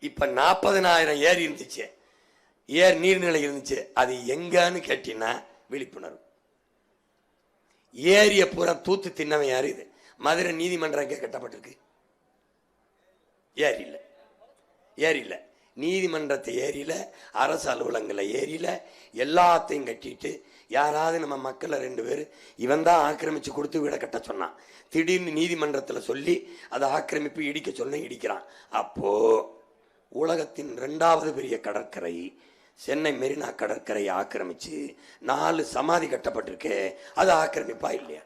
இப்ப 40,000 ஏரி இருந்துச்சு, நீர்நிலை இருந்துச்சு. அது எங்கன்னு கேட்டீங்கன்னா விழிப்புணர்வு. ஏரிய பூரா தூத்து தின்னவன் யாரு? இது மதுரை நீதிமன்றம் கட்டப்பட்டிருக்கு. ஏரி இல்ல நீதிமன்றத்தை ஏரியில, அரசு அலுவலகங்களை ஏரியில எல்லாத்தையும் கட்டிட்டு, யாராவது நம்ம மக்கள் 2 பேர் இவன் தான் ஆக்கிரமிச்சு கொடுத்து வீட கட்ட சொன்னான், திடீர்னு நீதிமன்றத்தில் சொல்லி அதை ஆக்கிரமிப்பு இடிக்க சொன்ன இடிக்கிறான். அப்போ உலகத்தின் 2வது பெரிய கடற்கரை சென்னை மெரினா கடற்கரையை ஆக்கிரமிச்சு 4 சமாதி கட்டப்பட்டிருக்கு. அது ஆக்கிரமிப்பா இல்லையா?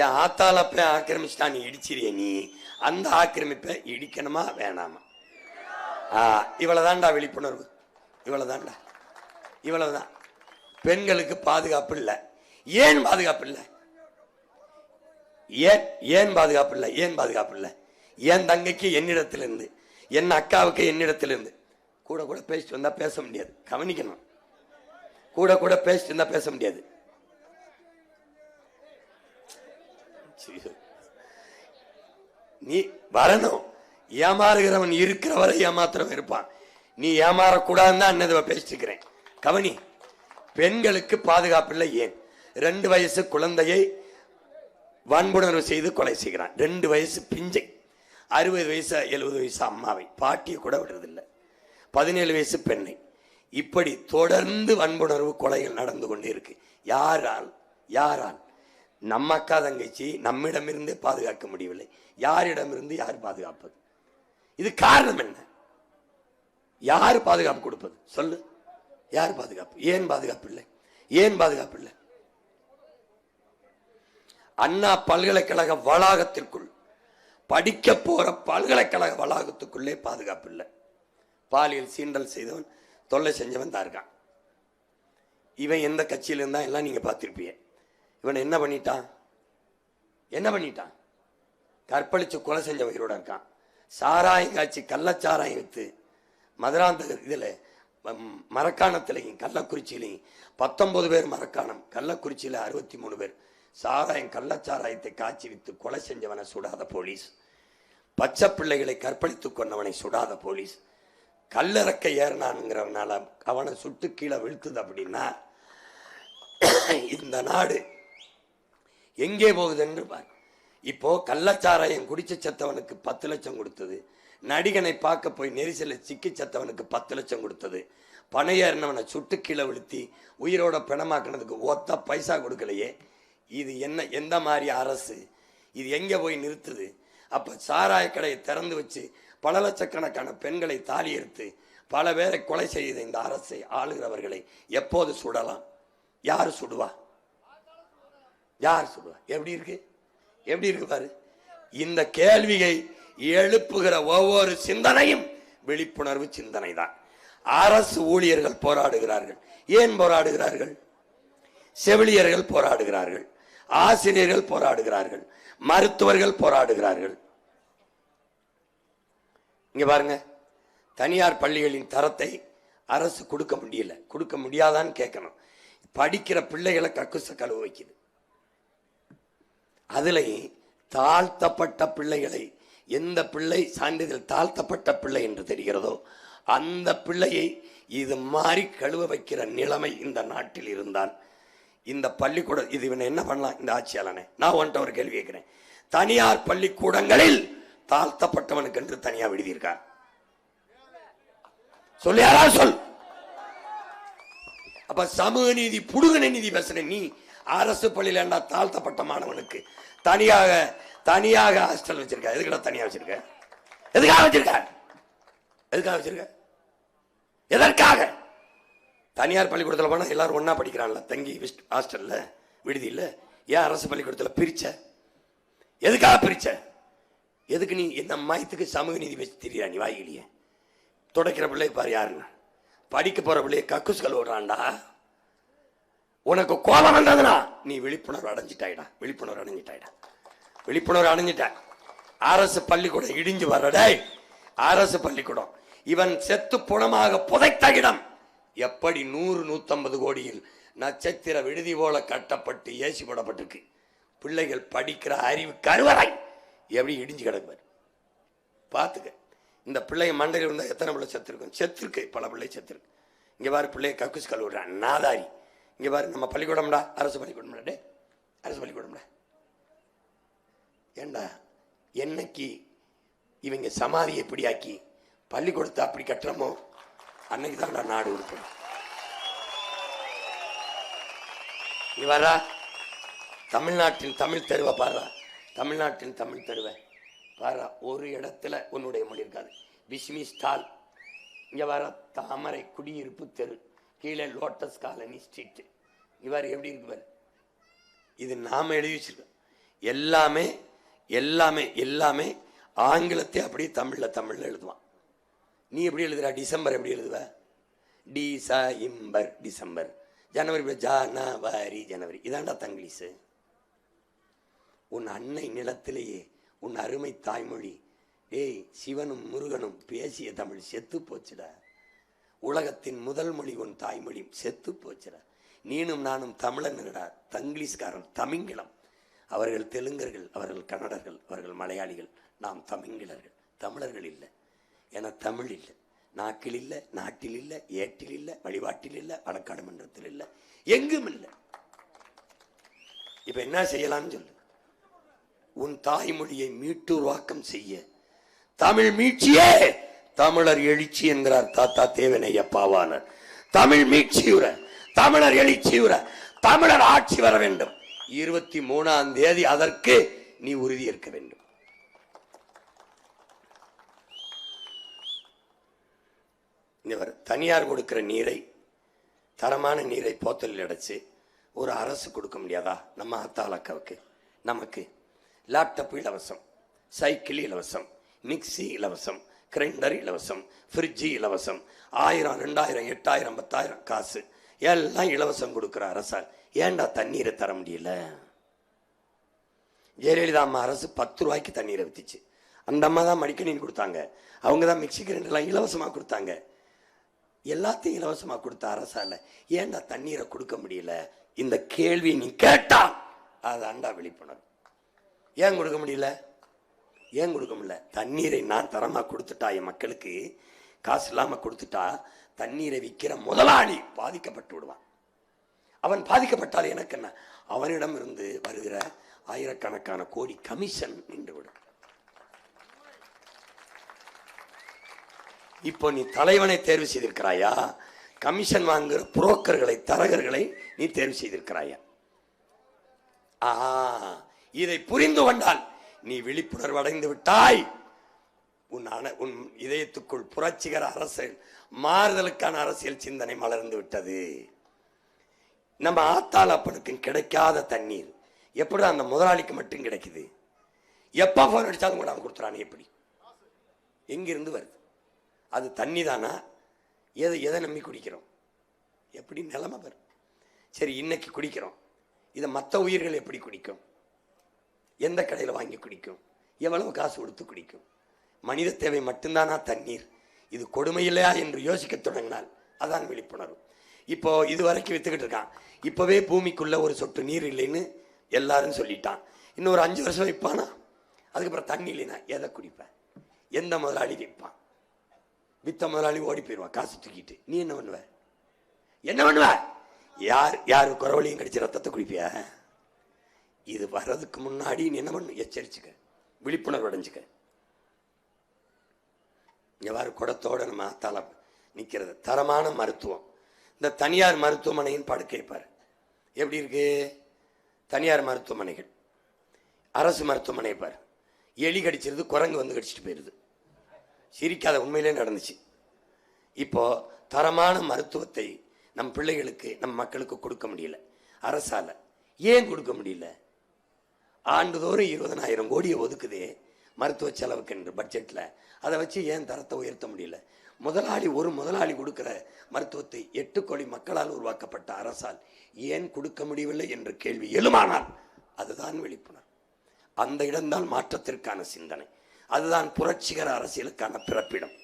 என் ஆத்தாளப்ப ஆக்கிரமிச்சுட்டா நீ இடிச்சிரிய, நீ அந்த ஆக்கிரமிப்பை இடிக்கணுமா வேணாமா? இவ்வளவுதான்டா விழிப்புணர்வு, இவ்வளவுதான். பெண்களுக்கு பாதுகாப்பு இல்லை. ஏன் பாதுகாப்பு இல்லை? ஏன் பாதுகாப்பு இல்லை? என் தங்கைக்கு என்னிடத்திலிருந்து, என் அக்காவுக்கு என்னிடத்திலிருந்து கூட பேசிட்டு வந்தா பேச முடியாது. கவனிக்கணும், கூட பேசிட்டு இருந்தா பேச முடியாது. நீ வரணும். ஏமாறுகிறவன் இருக்கிற வரை ஏமாத்திரம் இருப்பான். நீ ஏமாறக்கூடாதுன்னு தான் அன்னதுவ பேசிட்டு இருக்கிறேன். கவனி, பெண்களுக்கு பாதுகாப்பு இல்லை. ஏன்? 2 வயசு குழந்தையை வன்புணர்வு செய்து கொலை செய்கிறான். 2 வயசு பிஞ்சை, 60 வயசு 70 வயசு அம்மாவை, பாட்டியை கூட விடுறதில்லை, 17 வயசு பெண்ணை. இப்படி தொடர்ந்து வன்புணர்வு கொலைகள் நடந்து கொண்டே இருக்கு. யாரால்? நம்ம அக்கா தங்கச்சி நம்மிடமிருந்தே பாதுகாக்க முடியவில்லை. யாரிடமிருந்து யார் பாதுகாப்பது? இது காரணம் என்ன? யார் பாதுகாப்பு கொடுப்பது? சொல்லு. யார் பாதுகாப்பு? ஏன் பாதுகாப்பு இல்லை? அண்ணா பல்கலைக்கழக வளாகத்திற்குள், படிக்க போற பல்கலைக்கழக வளாகத்துக்குள்ளே பாதுகாப்பு இல்லை. பாலியல் சீண்டல் செய்தவன், தொல்லை செஞ்சவன் தான் இருக்கான். இவன் எந்த கட்சியில இருந்தா எல்லாம் நீங்க பார்த்திருப்பீங்க. இவன் என்ன பண்ணிட்டான்? கற்பழிச்சு கொலை செஞ்ச உயிரோட இருக்கான். சாராயம் காய்ச்சி கள்ளச்சாராயம் வித்து மதுராந்தகர் இதுல மரக்காணத்திலையும் கள்ளக்குறிச்சியிலையும் 19 பேர் மரக்காணம், கள்ளக்குறிச்சியில 63 பேர் சாராயம் கள்ளச்சாராயத்தை காய்ச்சி வித்து கொலை செஞ்சவனை சுடாத போலீஸ், பச்சை பிள்ளைகளை கற்பழித்து கொண்டவனை சுடாத போலீஸ், கல்லறக்க ஏறினான்ங்கிறவனால அவனை சுட்டு கீழே வீழ்த்துது. அப்படின்னா இந்த நாடு எங்கே போகுது என்று பார். இப்போ கள்ளச்சாராயம் குடிச்ச செத்தவனுக்கு 10 லட்சம் கொடுத்தது, நடிகனை பார்க்க போய் நெரிசல சிக்கி செத்தவனுக்கு 10 லட்சம் கொடுத்தது, பணையேறினவனை சுட்டு கீழே விழுத்தி உயிரோட பிணமாக்கினதுக்கு ஒத்த பைசா கொடுக்கலையே. இது என்ன? எந்த மாதிரி அரசு இது? எங்க போய் நிறுத்துது? அப்ப சாராய கடையை திறந்து வச்சு பல லட்சக்கணக்கான பெண்களை தாலி எடுத்து பல பேரை கொலை செய்த இந்த அரசை ஆளுகிறவர்களை எப்போது சுடலாம்? யார் சுடுவா? எப்படி இருக்கு பாரு. இந்த கேள்வியை எழுப்புகிற ஒவ்வொரு சிந்தனையும் விழிப்புணர்வு சிந்தனை தான். அரசு ஊழியர்கள் போராடுகிறார்கள். ஏன் போராடுகிறார்கள்? செவிலியர்கள் போராடுகிறார்கள், ஆசிரியர்கள் போராடுகிறார்கள், மருத்துவர்கள் போராடுகிறார்கள். இங்க பாருங்க, தனியார் பள்ளிகளின் தரத்தை அரசு கொடுக்க முடியாதான்னு கேட்கணும். படிக்கிற பிள்ளைகளை கக்குச கழுவ வைக்குது. அதுல தாழ்த்தப்பட்ட பிள்ளைகளை, எந்த பிள்ளை சான்றிதழ் தாழ்த்தப்பட்ட பிள்ளை என்று தெரிகிறதோ அந்த பிள்ளையை இது மாதிரி கழுவ வைக்கிற நிலைமை இந்த நாட்டில் இருந்தால் இந்த பள்ளிக்கூடம் இது இவனை என்ன பண்ணலாம்? இந்த ஆட்சியாளனே, நான் உன்ட்ட ஒரு கேள்வி கேட்கிறேன். தனியார் பள்ளிக்கூடங்களில் தாழ்த்தப்பட்டவனுக்கு என்று தனியா விடுதியிருக்கார்? சொல்லு, யாராவது சொல். அப்ப சமூக நீதி புடுகின நீதி பேசுற நீ, அரசு பள்ளியில தாழ்த்தப்பட்ட மாணவனுக்கு தனியாக ஹாஸ்டல் வச்சிருக்க? எதுக்குடா தனியா வச்சிருக்க? எதற்காக? தனியார் பள்ளிக்கூடத்தில் போனா எல்லாரும் ஒன்னா படிக்கிறான்ல, தங்கி ஹாஸ்டல்ல விடுதி இல்ல. ஏன் அரசு பள்ளிக்கூடத்தில் பிரிச்ச? எதுக்காக பிரிச்ச? எதுக்கு நீ என்ன மயத்துக்கு சமூக நீதி வச்சு தெரியா? நீ வாயிலியே துடைக்கிற பிள்ளை பாரு யாருன்னு, படிக்க போற பிள்ளைய கக்குஸ்கள் ஓடுறான்டா. உனக்கு கோபம் வந்ததுனா நீ விழிப்புணர்வு அடைஞ்சிட்ட. அரசு பள்ளிக்கூடம் இடிஞ்சு வர்றடே, அரசு பள்ளிக்கூடம் இவன் செத்து புணமாக புதைத்த இடம். எப்படி 100-150 கோடியில் நட்சத்திர விடுதி போல கட்டப்பட்டு ஏசி போடப்பட்டிருக்கு. பிள்ளைகள் படிக்கிற அறிவு கருவறை எப்படி இடிஞ்சு கிடக்கு. பார்த்துக்க. இந்த பிள்ளைங்க மண்டையில் இருந்தால் எத்தனை பிள்ளை செத்துருக்கும்? செத்துருக்கு, பல பிள்ளை செத்துருக்கு. இங்கே பாரு பிள்ளைய கக்குஸ் கழுவுறான் நாதாரி. இங்கே பாரு நம்ம பள்ளிக்கூடம்டா, அரசு பள்ளிக்கூடம்டா, டே அரசு பள்ளிக்கூடம்டா. ஏண்டா என்னைக்கு இவங்க சமாதியை எப்படி ஆக்கி பள்ளிக்கூடத்தை அப்படி கட்டுறமோ அன்னைக்கு தான்டா நாடு உருப்படும். இவரா தமிழ்நாட்டின் தமிழ் தெருவை பாரா, தமிழ்நாட்டின் தமிழ் தெருவை பாரா. ஒரு இடத்துல உன்னுடைய மொழி இருக்காது. பிஸ்மி ஸ்டால், இங்கே வர தாமரை குடியிருப்பு தெரு, கீழே லோட்டஸ் காலனி ஸ்ட்ரீட். இவர் எப்படி இருக்கு பாரு. இது நாம எழுதி வச்சிருக்கோம். எல்லாமே எல்லாமே எல்லாமே ஆங்கிலத்தை அப்படியே தமிழ்ல எழுதுவான். நீ எப்படி எழுதுற? டிசம்பர் எப்படி எழுதுவ? December, December. ஜனவரி ஜனவரி, ஜனவரி. இதாண்டா தங்கிலீஷு. உன் அன்னை நிலத்திலேயே உன் அருமை தாய்மொழி, ஏய் சிவனும் முருகனும் பேசிய தமிழ் செத்து போச்சுடா. உலகத்தின் முதல் மொழி உன் தாய்மொழி செத்து போச்சுடா. நீனும் நானும் தமிழன்டா. தங்கிலீஷ்காரன் தமிங்கிலம். அவர்கள் தெலுங்கர்கள், அவர்கள் கன்னடர்கள், அவர்கள் மலையாளிகள். நாம் தமிங்கிலர்கள், தமிழர்கள் இல்லை. ஏன்னா தமிழ் இல்லை, நாக்கில் இல்லை, நாட்டில் இல்லை, ஏட்டில் இல்லை, வழிபாட்டில் இல்லை, வழக்காடு மன்றத்தில் இல்லை, எங்கும் இல்லை. இப்ப என்ன செய்யலாம்னு சொல்லு. உன் தாய்மொழியை மீட்டுருவாக்கம் செய்ய தமிழ் மீட்சியே தமிழர் எழுச்சி என்கிறார் தாத்தா தேவனையப்பாவாளர். தமிழ் மீட்சியுற, தமிழர் எழுச்சியுற, தமிழர் ஆட்சி வர வேண்டும். 23ஆம் தேதி அதற்கு நீ உறுதியேற்க வேண்டும். தனியார் கொடுக்கிற நீரை, தரமான நீரை போத்தலில் அடைச்சு ஒரு அரசு கொடுக்க முடியாதா? நம்ம அத்தாலக்காவுக்கு நமக்கு லேப்டாப் இலவசம், சைக்கிள் இலவசம், மிக்சி இலவசம், கிரைண்டர் இலவசம், ஃப்ரிட்ஜு இலவசம், 1000, 2000, 8000, 10,000 காசு எல்லாம் இலவசம் கொடுக்குற அரசால் ஏண்டா தண்ணீரை தர முடியல? ஜெயலலிதா அம்மா அரசு 10 ரூபாய்க்கு தண்ணீரை வித்துச்சு. அந்த அம்மா தான் மடிக்கணின்னு கொடுத்தாங்க. அவங்க தான் மிக்சி கிரைண்டர்லாம் இலவசமாக கொடுத்தாங்க. எல்லாத்தையும் இலவசமாக கொடுத்த அரசால ஏண்டா தண்ணீரை கொடுக்க முடியல? இந்த கேள்வி நீ கேட்டா அது அண்டா விழிப்புணர்வு. ஏன் கொடுக்க முடியல? ஏன் கொடுக்க முடியல? தண்ணீரை நான் தரமா கொடுத்துட்டா, என் மக்களுக்கு காசு இல்லாம கொடுத்துட்டா, தண்ணீரை விற்கிற முதலாளி பாதிக்கப்பட்டு விடுவான். அவன் பாதிக்கப்பட்டால் எனக்கு என்ன? அவனிடம் இருந்து வருகிற ஆயிரக்கணக்கான கோடி கமிஷன் நின்றுவிடும். இப்போ நீ தலைவனை தேர்வு செய்திருக்கிறாயா? கமிஷன் வாங்குகிற புரோக்கர்களை, தரகர்களை நீ தேர்வு செய்திருக்கிறாயா? இதை புரிந்து கொண்டால் நீ விழிப்புணர்வு அடைந்து விட்டாய். உன் இதயத்துக்குள் புரட்சிகர அரசியல், மாறுதலுக்கான அரசியல் சிந்தனை மலர்ந்து விட்டது. நம்ம ஆத்தாள் அப்பனுக்கு கிடைக்காத தண்ணீர் எப்படி அந்த முதலாளிக்கு மட்டும் கிடைக்குது? எப்ப போன் அடிச்சாலும் கூட அவன் கொடுத்துறானே, எப்படி? எங்கிருந்து வருது? அது தண்ணி தானா? எதை நம்பி குடிக்கிறோம்? எப்படி நிலைமை வரும்? சரி, இன்னைக்கு குடிக்கிறோம், இதை மற்ற உயிர்கள் எப்படி குடிக்கும்? எந்த கடையில் வாங்கி குடிக்கும்? எவ்வளவு காசு கொடுத்து குடிக்கும்? மனித தேவை மட்டும்தானா தண்ணீர்? இது கொடுமை இல்லையா என்று யோசிக்க தொடங்கினால் அதான் விழிப்புணர்வு. இப்போ இது வரைக்கும் வித்துக்கிட்டு இருக்கான். இப்பவே பூமிக்குள்ள ஒரு சொட்டு நீர் இல்லைன்னு எல்லாரும் சொல்லிட்டான். இன்னும் ஒரு 5 வருஷம் விற்பானா? அதுக்கப்புறம் தண்ணி இல்லைன்னா எதை குடிப்பேன்? எந்த முதலாளி விற்பான்? வித்த முதலாளி ஓடி போயிடுவான் காசு தூக்கிட்டு. நீ என்ன பண்ணுவ? என்ன பண்ணுவ? யாரு குறவழியும் கடிச்சு ரத்தத்தை குடிப்பியா? இது வர்றதுக்கு முன்னாடி நீ என்ன பண்ணு? எச்சரிச்சுக்க, விழிப்புணர்வு அடைஞ்சுக்க. எவ்வாறு குடத்தோட நம்ம தலை நிற்கிறது. தரமான மருத்துவம். இந்த தனியார் மருத்துவமனையின் படுக்கை பாரு எப்படி இருக்கு. தனியார் மருத்துவமனைகள், அரசு மருத்துவமனை பாரு, எலி கடிச்சிருது, குரங்கு வந்து கடிச்சிட்டு போயிருது. சிரிக்காத, உண்மையிலே நடந்துச்சு. இப்போ தரமான மருத்துவத்தை நம் பிள்ளைகளுக்கு, நம் மக்களுக்கு கொடுக்க முடியல அரசால. ஏன் கொடுக்க முடியல? ஆண்டுதோறும் 20,000 கோடியை ஒதுக்குதே மருத்துவ செலவுக்கு என்று பட்ஜெட்ல. அதை வச்சு ஏன் தரத்தை உயர்த்த முடியல? ஒரு முதலாளி கொடுக்கிற மருத்துவத்தை 8 கோடி மக்களால் உருவாக்கப்பட்ட அரசால் ஏன் கொடுக்க முடியவில்லை என்ற கேள்வி எழுமானால் அதுதான் விழிப்புணர்வு. அந்த இடம்தான் மாற்றத்திற்கான சிந்தனை. அதுதான் புரட்சிகர அரசியலுக்கான பிறப்பிடம்.